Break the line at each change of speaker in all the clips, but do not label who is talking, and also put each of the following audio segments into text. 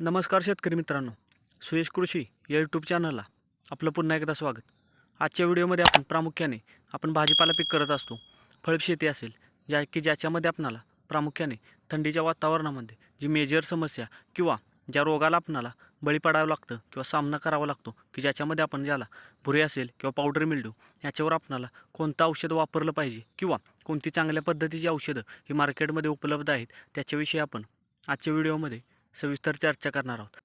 नमस्कार शेतकरी मित्रांनो, सुयश कृषी या यूट्यूब चॅनलला आपलं पुन्हा एकदा स्वागत. आजच्या व्हिडिओमध्ये आपण भाजीपाला पीक करत असतो. फळशेती असेल ज्याच्यामध्ये आपणाला प्रामुख्याने थंडीच्या वातावरणामध्ये जी मेजर समस्या किंवा ज्या रोगाला आपणाला बळी पडावं लागतं किंवा सामना करावा लागतो की ज्याच्यामध्ये आपण ज्याला भुरे असेल किंवा पावडर मिल्ड्यू याच्यावर आपणाला कोणतं औषध वापरलं पाहिजे किंवा कोणती चांगल्या पद्धतीची औषधं ही मार्केटमध्ये उपलब्ध आहेत त्याच्याविषयी आपण आजच्या व्हिडिओमध्ये सविस्तर चर्चा करणार आहोत.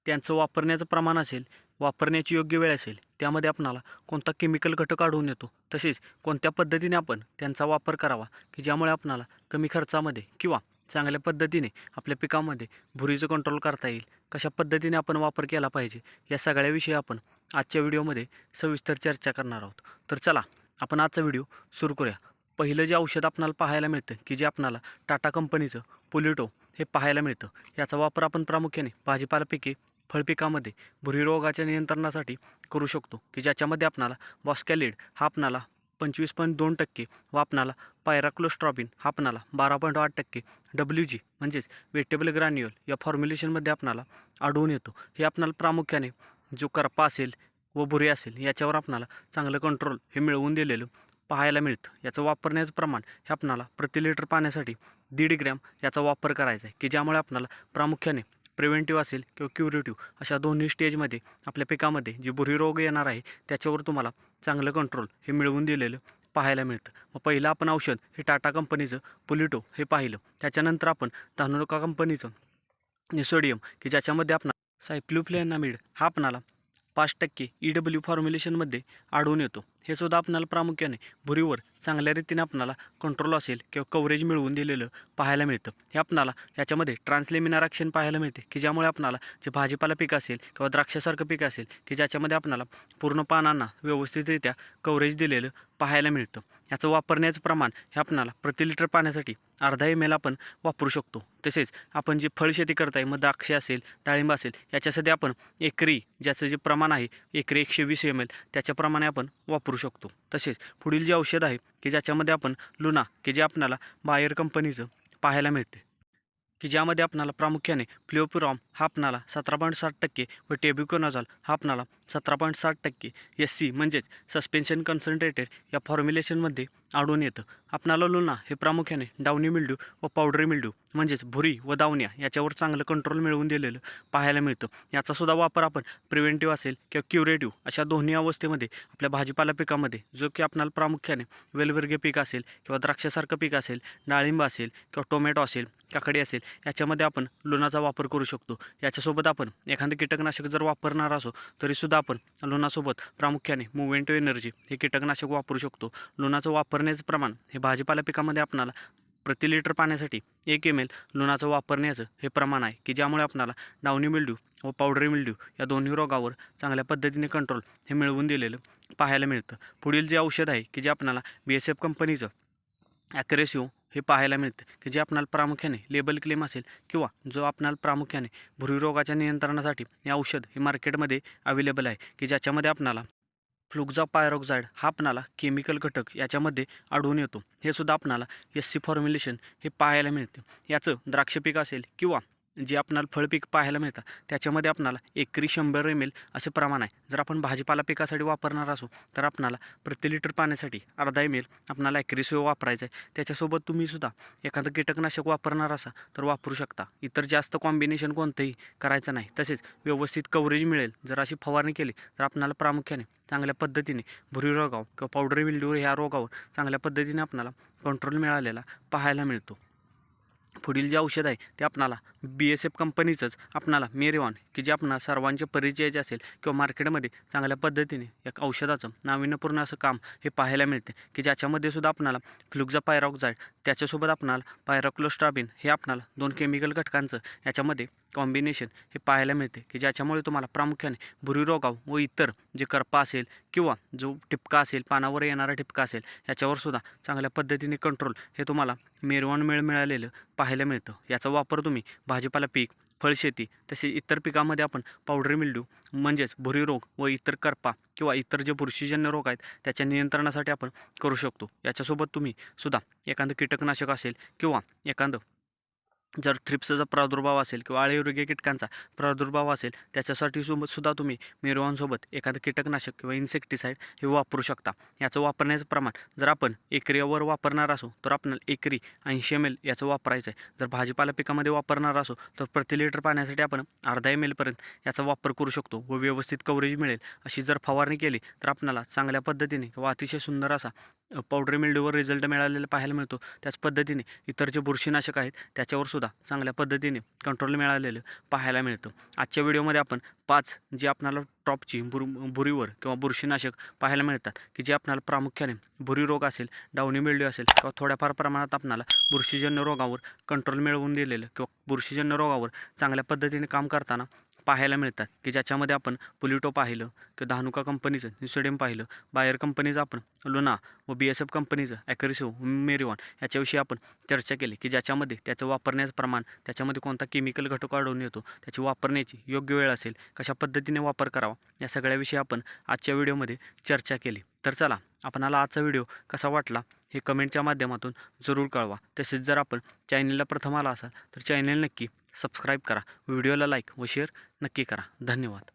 त्यांचं वापरण्याचं प्रमाण असेल, वापरण्याची योग्य वेळ असेल, त्यामध्ये आपणाला कोणता केमिकल घटक आढळून येतो, तसेच कोणत्या पद्धतीने आपण त्यांचा वापर करावा की ज्यामुळे आपणाला कमी खर्चामध्ये किंवा चांगल्या पद्धतीने आपल्या पिकामध्ये भुरीचं कंट्रोल करता येईल, कशा पद्धतीने आपण वापर केला पाहिजे, या सगळ्याविषयी आपण आजच्या व्हिडिओमध्ये सविस्तर चर्चा करणार आहोत. तर चला आपण आजचा व्हिडिओ सुरू करूया. पहिलं जे औषध आपणाला पाहायला मिळतं की जे आपणाला टाटा कंपनीचं पोलिटो हे पाहायला मिळतं. याचा वापर आपण प्रामुख्याने भाजीपाला पिके, फळपिकामध्ये भुरी रोगाच्या नियंत्रणासाठी करू शकतो की ज्याच्यामध्ये आपणाला बॉस्कॅलिड हा आपणाला 25.2% व आपणाला पायराक्लोस्ट्रॉबिन हा आपणाला 12.8%, WG म्हणजेच वेटेबल ग्रॅन्युअल या फॉर्म्युलेशनमध्ये आपणाला आढळून येतो. हे आपणाला प्रामुख्याने जो करपा असेल व भुरे असेल याच्यावर आपणाला चांगलं कंट्रोल हे मिळवून दिलेलं पाहायला मिळतं. याचं वापरण्याचं प्रमाण हे आपणाला प्रति लिटर पाण्यासाठी 1.5 ग्रॅम याचा वापर करायचा आहे की ज्यामुळे आपणाला प्रामुख्याने प्रिव्हेंटिव्ह असेल किंवा क्युरेटिव्ह अशा दोन्ही स्टेजमध्ये आपल्या पिकामध्ये जी भुरी रोग येणार आहे त्याच्यावर तुम्हाला चांगलं कंट्रोल हे मिळवून दिलेलं पाहायला मिळतं. मग पहिलं आपण औषध हे टाटा कंपनीचं पोलिटो हे पाहिलं. त्याच्यानंतर आपण धानुका कंपनीचं निसोडियम की ज्याच्यामध्ये आपण सायक्लोफ्लोनामिड हा आपणाला 5% EW फॉर्म्युलेशनमध्ये आढळून येतो. हे सुद्धा आपणाला प्रामुख्याने भुरीवर चांगल्या रीतीने आपणाला कंट्रोल असेल किंवा कव्हरेज मिळवून दिलेलं पाहायला मिळतं. हे आपणाला याच्यामध्ये ट्रान्सलेमिनार ॲक्शन पाहायला मिळते की ज्यामुळे आपणाला जे भाजीपाला पीक असेल किंवा द्राक्षासारखं पीक असेल की ज्याच्यामध्ये आपणाला पूर्ण पानांना व्यवस्थितरित्या कव्हरेज दिलेलं पाहायला मिळतं. याचं वापरण्याचं प्रमाण हे आपणाला प्रति लिटर पाण्यासाठी अर्धा ml आपण वापरू शकतो. तसेच आपण जे फळशेती करताय मग द्राक्ष असेल, डाळिंब असेल याच्यासाठी आपण एकरी ज्याचं जे प्रमाण आहे एकरी 120 ml त्याच्याप्रमाणे आपण वापरू शकतो. तसेच पुढील जे औषध आहे की ज्याच्यामध्ये आपण लुना की जे आपणाला बायर कंपनीचं पाहायला मिळते की ज्यामध्ये आपणाला प्रामुख्याने फ्लिओपिरॉम हा आपणाला 17.7% व टेब्युकोनाझॉल हा आपणाला 17.7% SC म्हणजेच सस्पेन्शन कन्सन्ट्रेटेड या फॉर्म्युलेशनमध्ये आढळून येतं. आपणाला लुना हे प्रामुख्याने डाउनी मिल्ड्यू व पावडरी मिल्ड्यू म्हणजेच भुरी व दावण्या याच्यावर चांगलं कंट्रोल मिळवून दिलेलं पाहायला मिळतं. याचासुद्धा वापर आपण प्रिव्हेंटिव्ह असेल किंवा क्युरेटिव्ह अशा दोन्ही अवस्थेमध्ये आपल्या भाजीपाला पिकामध्ये जो की आपणाला प्रामुख्याने वेलवर्गीय पीक असेल किंवा द्राक्षासारखं पीक असेल, डाळिंब असेल किंवा टोमॅटो असेल, काकडी असेल याच्यामध्ये आपण लुनाचा वापर करू शकतो. याच्यासोबत आपण एखादं कीटकनाशक जर वापरणार असो तरीसुद्धा आपण लुनासोबत प्रामुख्याने मुव्हेंटो एनर्जी हे कीटकनाशक वापरू शकतो. लुनाचं वापरण्याचं प्रमाण हे भाजीपाला पिकामध्ये आपणाला प्रति लिटर पाण्यासाठी 1 ml लुनाचं वापरण्याचं हे प्रमाण आहे की ज्यामुळे आपणाला डाउनी मिल्ड्यू व पावडरी मिल्ड्यू या दोन्ही रोगावर चांगल्या पद्धतीने कंट्रोल हे मिळवून दिलेलं पाहायला मिळतं. पुढील जे औषध आहे की जे आपणाला BSF कंपनीचं ॲक्रेसिव्ह हे पाहायला मिळतं की जे आपणाला प्रामुख्याने लेबल क्लेम असेल किंवा जो आपणाला प्रामुख्याने भुरी रोगाच्या नियंत्रणासाठी हे औषध हे मार्केटमध्ये अवेलेबल आहे की ज्याच्यामध्ये आपणाला फ्लुक्झापायरोक्साइड हा आपणाला केमिकल घटक याच्यामध्ये आढळून येतो. हे सुद्धा आपणाला SC फॉर्म्युलेशन हे पाहायला मिळतं. याचं द्राक्ष पीक असेल किंवा जे आपणाला फळपीक पाहायला मिळतं त्याच्यामध्ये आपणाला एकरी 100 ml असे प्रमाण आहे. जर आपण भाजीपाला पिकासाठी वापरणार असो तर आपणाला प्रति लिटर पाण्यासाठी अर्धा ml आपणाला ॲक्रेसिव्ह वापरायचं आहे. त्याच्यासोबत तुम्ही सुद्धा एखादं कीटकनाशक वापरणार असा तर वापरू शकता. इतर जास्त कॉम्बिनेशन कोणतंही करायचं नाही. तसेच व्यवस्थित कव्हरेज मिळेल जर अशी फवारणी केली तर आपणाला प्रामुख्याने चांगल्या पद्धतीने भुरी रोगावर किंवा पावडरी मिल्ड्यू ह्या रोगावर चांगल्या पद्धतीने आपणाला कंट्रोल मिळालेला पाहायला मिळतो. पुढील जे औषध आहे ते आपणाला BSF कंपनीचंच आपणाला मेरिऑन की जे आपणाला सर्वांचे परिचयाचे असेल किंवा मार्केटमध्ये चांगल्या पद्धतीने या औषधाचं नाविन्यपूर्ण असं काम हे पाहायला मिळते की ज्याच्यामध्ये सुद्धा आपणाला फ्लुक्झापायरोक्साइड त्याच्यासोबत आपणाला पायराक्लोस्ट्रॉबिन हे आपणाला 2 केमिकल घटकांचं याच्यामध्ये कॉम्बिनेशन हे पाहायला मिळते की ज्याच्यामुळे तुम्हाला प्रामुख्याने भुरी रोगाव व इतर जे करपा असेल किंवा जो ठिपका असेल पानावर येणारा ठिपका असेल याच्यावर सुद्धा चांगल्या पद्धतीने कंट्रोल हे तुम्हाला मेरिऑन मिळालेलं पाहायला मिळतं. याचा वापर तुम्ही भाजीपाला पीक, फळशेती तसेच इतर पिकामध्ये आपण पावडरी मिल्ड्यू म्हणजेच भुरी रोग व इतर करपा किंवा इतर जे बुरशीजन्य रोग आहेत त्याच्या नियंत्रणासाठी आपण करू शकतो. याच्यासोबत तुम्ही सुद्धा एखादं कीटकनाशक असेल किंवा एखादं जर थ्रिप्सचा प्रादुर्भाव असेल किंवा अळीरोगी कीटकांचा प्रादुर्भाव असेल त्याच्यासाठी सुद्धा तुम्ही मिरवांसोबत एखादं कीटकनाशक किंवा इन्सेक्टिसाईड हे वापरू शकता. याचं वापरण्याचं प्रमाण जर आपण एकरीवर वापरणार असो तर आपल्याला एकरी 80 ml याचं वापरायचं आहे. जर भाजीपाला पिकामध्ये वापरणार असो तर प्रति लिटर पाण्यासाठी आपण अर्धा ml पर्यंत याचा वापर करू शकतो व व्यवस्थित कव्हरेज मिळेल अशी जर फवारणी केली तर आपल्याला चांगल्या पद्धतीने किंवा अतिशय सुंदर असा पावडरी मिल्ड्यूवर रिझल्ट मिळालेला पाहायला मिळतो. त्याच पद्धतीने इतर जे बुरशीनाशक आहेत त्याच्यावर सुद्धा चांगल्या पद्धतीने कंट्रोल मिळालेलं पाहायला मिळतं. आजच्या व्हिडिओमध्ये आपण 5 जे आपल्याला टॉपची बुरीवर किंवा बुरशीनाशक पाहायला मिळतात की जे आपल्याला प्रामुख्याने बुरी रोग असेल, डाउनी मिल्ड्यू असेल किंवा थोड्याफार प्रमाणात आपल्याला बुरशीजन्य रोगावर कंट्रोल मिळवून दिलेलं किंवा बुरशीजन्य रोगावर चांगल्या पद्धतीने काम करताना पाहायला मिळतात की ज्याच्यामध्ये आपण पुलिटो पाहिलं किंवा धानुका कंपनीचं न्यूसोडियम पाहिलं, बायर कंपनीचं आपण लुना व BSF कंपनीचं ॲक्रेसिव्ह मेरिवॉन याच्याविषयी आपण चर्चा केली की ज्याच्यामध्ये त्याचं वापरण्याचं प्रमाण, त्याच्यामध्ये कोणता केमिकल घटक आढळून येतो, त्याची वापरण्याची योग्य वेळ असेल, कशा पद्धतीने वापर करावा, या सगळ्याविषयी आपण आजच्या व्हिडिओमध्ये चर्चा केली. तर चला, आपणाला आजचा व्हिडिओ कसा वाटला हे कमेंटच्या माध्यमातून जरूर कळवा. तसेच जर आपण चॅनलला प्रथम आला असाल तर चॅनल नक्की सबस्क्राईब करा, व्हिडिओला लाईक व शेअर नक्की करा. धन्यवाद.